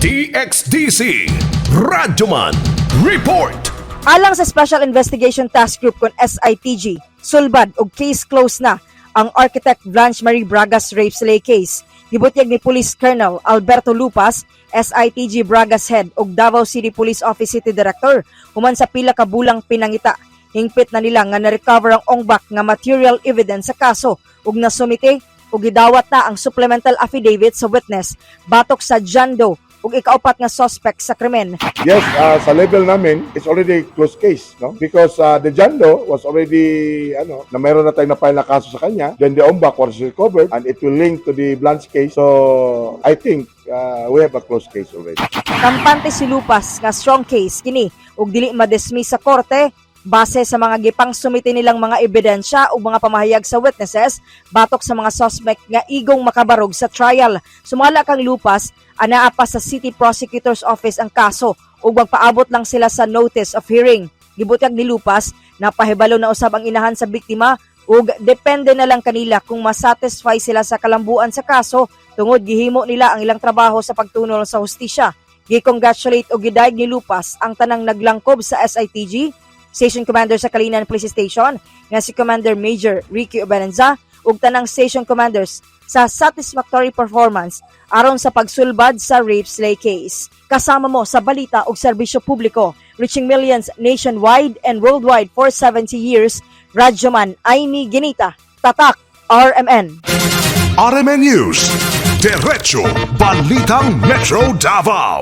DXDC Radyoman Report. Alang sa Special Investigation Task Group kon SITG, sulbad og case closed na ang Architect Blanche Marie Braga's rape slay case. Gibutyag ni Police Colonel Alberto Lupas, SITG Braga's head ug Davao City Police Office City Director, human sa pila ka bulang pinangita. Hingpit na nila nga na-recover ang ongbak nga material evidence sa kaso ug nasumite ug gidawat na ang supplemental affidavit sa witness batok sa John Doe ug ikaupat nga suspect sa krimen. Yes, sa level namin, it's already closed case, no? Because the Jando was already, na mayroon na tayong na-file na kaso sa kanya, then the ombak was recovered and it will link to the Blanche case. So, I think we have a closed case already. Kampante si Lupas nga strong case kini ug dili ma-dismiss sa korte base sa mga gipang sumiti nilang mga ebidensya ug mga pamahayag sa witnesses batok sa mga suspect nga igong makabarog sa trial. Sumala kang Lupas, anaa pa sa City Prosecutor's Office ang kaso ug magpaabot lang sila sa notice of hearing. Gibutyag ni Lupas, napahibalo na usab ang inahan sa biktima ug depende na lang kanila kung masatisfy sila sa kalambuan sa kaso tungod gihimo nila ang ilang trabaho sa pagtunol sa hustisya. Gi-congratulate ug gidayeg ni Lupas ang tanang naglangkob sa SITG, Station Commander sa Kalinan Police Station nga si Commander Major Ricky Obenenza ug tanang station commanders sa satisfactory performance aron sa pagsulbad sa rape slay case. Kasama mo sa balita ug serbisyo publiko, reaching millions nationwide and worldwide for 70 years, Radyoman Aimee Ginita, Tatak, RMN. RMN News, Diretso Balitang Metro Davao.